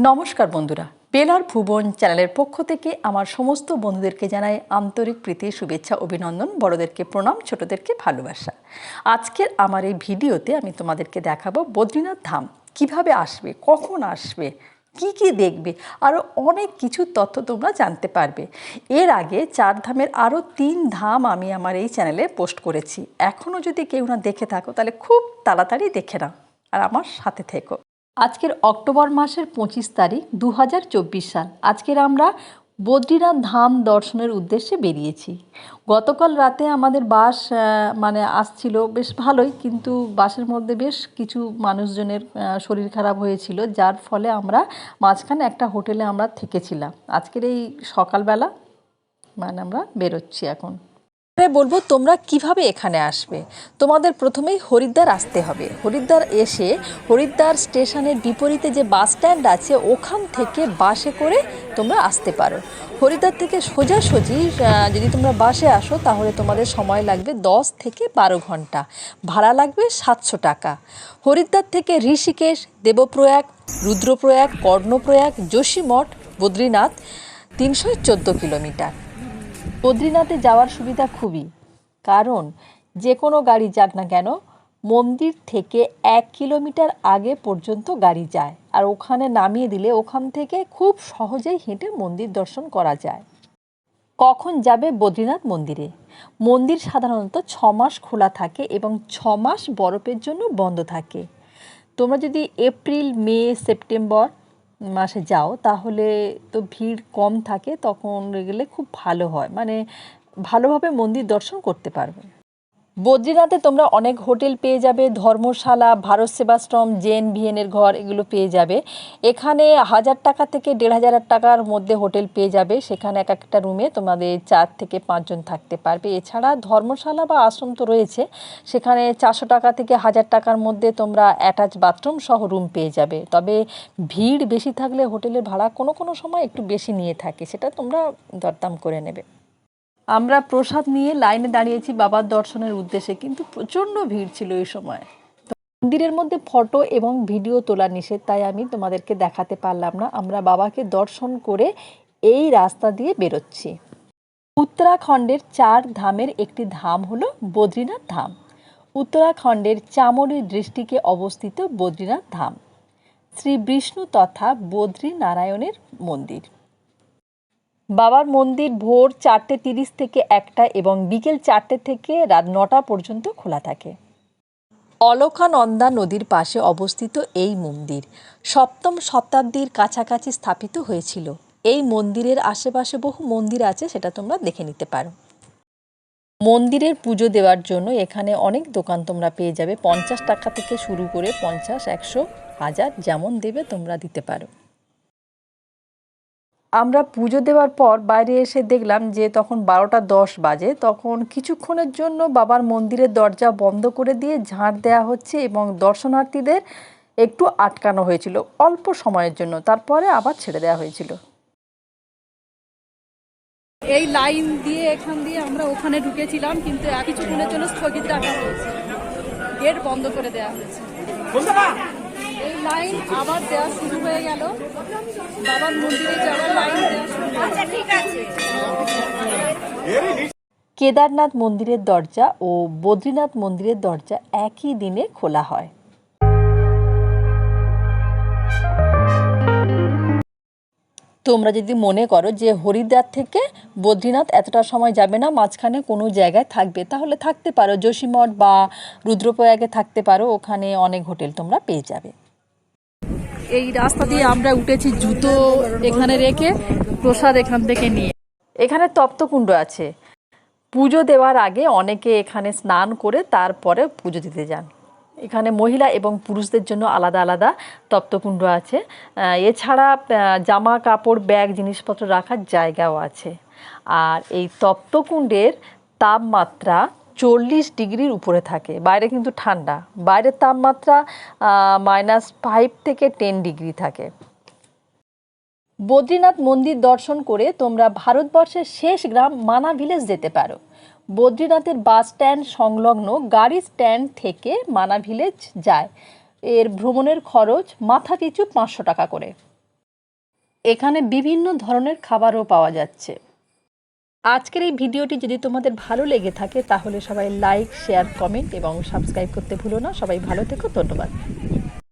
নমস্কার বন্ধুরা, বেলার ভুবন চ্যানেলের পক্ষ থেকে আমার সমস্ত বন্ধুদেরকে জানাই আন্তরিক প্রীতি, শুভেচ্ছা, অভিনন্দন। বড়দেরকে প্রণাম, ছোটদেরকে ভালোবাসা। আজকের আমার এই ভিডিওতে আমি তোমাদেরকে দেখাবো বদ্রীনাথ ধাম কিভাবে আসবে, কখন আসবে, কি কি দেখবে, আরও অনেক কিছু তথ্য তোমরা জানতে পারবে। এর আগে 4 ধামের আরও 3 ধাম আমি আমার এই চ্যানেলে পোস্ট করেছি। এখনও যদি কেউ না দেখে থাকো তাহলে খুব তাড়াতাড়ি দেখে নাও আর আমার সাথে থেকো। আজকের অক্টোবর মাসের 25 তারিখ 2024 সাল। আজকের আমরা বদ্রীনাথ ধাম দর্শনের উদ্দেশ্যে বেরিয়েছি। গতকাল রাতে আমাদের বাস আসছিল বেশ ভালোই, কিন্তু বাসের মধ্যে বেশ কিছু মানুষজনের শরীর খারাপ হয়েছিল, যার ফলে আমরা মাঝখানে একটা হোটেলে আমরা থেকেছিলাম। আজকের এই সকালবেলা আমরা বেরোচ্ছি এখন। বলবো তোমরা কিভাবে এখানে আসবে। তোমাদের প্রথমেই হরিদ্বার আসতে হবে। হরিদ্বার এসে হরিদ্বার স্টেশনের বিপরীতে যে বাস স্ট্যান্ড আছে ওখান থেকে বাসে করে তোমরা আসতে পারো। হরিদ্বার থেকে সোজাসুজি যদি তোমরা বাসে আসো তাহলে তোমাদের সময় লাগবে 10 থেকে 12 ঘন্টা, ভাড়া লাগবে 700 টাকা। হরিদ্বার থেকে ঋষিকেশ, দেবপ্রয়াগ, রুদ্রপ্রয়াগ, কর্ণপ্রয়াগ, যোশীমঠ, বদ্রীনাথ 314 কিলোমিটার। বদ্রীনাথে যাওয়ার সুবিধা খুবই, কারণ যে কোনো গাড়ি যাক না কেন মন্দির থেকে 1 কিলোমিটার আগে পর্যন্ত গাড়ি যায়, আর ওখানে নামিয়ে দিলে ওখান থেকে খুব সহজেই হেঁটে মন্দির দর্শন করা যায়। কখন যাবে বদ্রীনাথ মন্দিরে? মন্দির সাধারণত 6 মাস খোলা থাকে এবং 6 মাস বরফের জন্য বন্ধ থাকে। তোমরা যদি এপ্রিল, মে, সেপ্টেম্বর মাসে যাও তাহলে তো ভিড় কম থাকে, তখন গেলে খুব ভালো হয়, ভালোভাবে মন্দির দর্শন করতে পারবে। বদ্রীনাথে তোমরা অনেক হোটেল পেয়ে যাবে, ধর্মশালা, ভারত সেবাশ্রম, জেন ভিএনের ঘর এগুলো পেয়ে যাবে। এখানে 1000 টাকা থেকে 1500 টাকার মধ্যে হোটেল পেয়ে যাবে। সেখানে এক একটা রুমে তোমাদের 4 থেকে 5 জন থাকতে পারবে। এছাড়া ধর্মশালা বা আশ্রম তো রয়েছে, সেখানে 400 টাকা থেকে 1000 টাকার মধ্যে তোমরা অ্যাটাচ বাথরুম সহ রুম পেয়ে যাবে। তবে ভিড় বেশি থাকলে হোটেলের ভাড়া কোনো কোনো সময় একটু বেশি নিয়ে থাকে, সেটা তোমরা দরদাম করে নেবে। আমরা প্রসাদ নিয়ে লাইনে দাঁড়িয়েছি বাবার দর্শনের উদ্দেশ্যে, কিন্তু প্রচণ্ড ভিড় ছিল এই সময়। মন্দিরের মধ্যে ফটো এবং ভিডিও তোলা নিষেধ, তাই আমি তোমাদেরকে দেখাতে পারলাম না। আমরা বাবাকে দর্শন করে এই রাস্তা দিয়ে বেরোচ্ছি। উত্তরাখণ্ডের 4 ধামের একটি ধাম হলো বদ্রীনাথ ধাম। উত্তরাখণ্ডের চামোলি ডিস্ট্রিক্টে অবস্থিত বদ্রীনাথ ধাম শ্রী বিষ্ণু তথা বদ্রী নারায়ণের মন্দির। বাবার মন্দির ভোর 4:30 থেকে 1টা এবং বিকেল 4টে থেকে রাত 9টা পর্যন্ত খোলা থাকে। অলকানন্দা নদীর পাশে অবস্থিত এই মন্দির 7ম শতাব্দীর কাছাকাছি স্থাপিত হয়েছিল। এই মন্দিরের আশেপাশে বহু মন্দির আছে, সেটা তোমরা দেখে নিতে পারো। মন্দিরের পুজো দেওয়ার জন্য এখানে অনেক দোকান তোমরা পেয়ে যাবে। 50 টাকা থেকে শুরু করে 50, 100, 1000 যেমন দেবে তোমরা দিতে পারো। আমরা পুজো দেওয়ার পর বাইরে এসে দেখলাম যে তখন 12টা 10 বাজে। তখন কিছুক্ষণের জন্য বাবার মন্দিরের দরজা বন্ধ করে দিয়ে ঝাঁট দেওয়া হচ্ছে এবং দর্শনার্থীদের একটু আটকানো হয়েছিল অল্প সময়ের জন্য, তারপরে আবার ছেড়ে দেওয়া হয়েছিল। এই লাইন দিয়ে এখান দিয়ে আমরা ওখানে ঢুকেছিলাম, কিন্তু কিছুক্ষণের জন্য স্থগিত রাখা হয়েছে, গেট বন্ধ করে দেওয়া হয়েছে। এই লাইন আবার দেওয়া শুরু হয়ে গেল, বাবার মন্দিরে যাওয়ার লাইন দেওয়া শুরু হয়ে গেল। ঠিক আছে। কেদারনাথ মন্দিরের দরজা ও বদ্রীনাথ মন্দিরের দরজা একই দিনে খোলা হয়। তোমরা যদি মনে করো যে হরিদ্বার থেকে বদ্রীনাথ এতটা সময় যাবে না, মাঝখানে কোনো জায়গায় থাকবে, তাহলে থাকতে পারো। যোশীমঠ বা রুদ্রপ্রয়াগে থাকতে পারো, ওখানে অনেক হোটেল তোমরা পেয়ে যাবে। এই রাস্তা দিয়ে আমরা উঠেছি জুতো এখানে রেখে, প্রসাদ এখান থেকে নিয়ে। এখানে তপ্তকুণ্ড আছে। পুজো দেওয়ার আগে অনেকে এখানে স্নান করে তারপরে পুজো দিতে যান। এখানে মহিলা এবং পুরুষদের জন্য আলাদা আলাদা তপ্তকুণ্ড আছে। এছাড়া জামা কাপড়, ব্যাগ, জিনিসপত্র রাখার জায়গাও আছে। আর এই তপ্তকুণ্ডের তাপমাত্রা 40 ডিগ্রির উপরে থাকে। বাইরে কিন্তু ঠান্ডা, বাইরের তাপমাত্রা -5 থেকে 10 ডিগ্রি থাকে। বদ্রীনাথ মন্দির দর্শন করে তোমরা ভারতবর্ষের শেষ গ্রাম মানা ভিলেজ যেতে পারো। বদ্রীনাথের বাস স্ট্যান্ড সংলগ্ন গাড়ি স্ট্যান্ড থেকে মানা ভিলেজ যায়। এর ভ্রমণের খরচ মাথাপিছু 500 টাকা করে। এখানে বিভিন্ন ধরনের খাবারও পাওয়া যাচ্ছে। আজকের এই ভিডিওটি যদি তোমাদের ভালো লেগে থাকে তাহলে সবাই লাইক, শেয়ার, কমেন্ট এবং সাবস্ক্রাইব করতে ভুলো না। সবাই ভালো থেকো, ধন্যবাদ।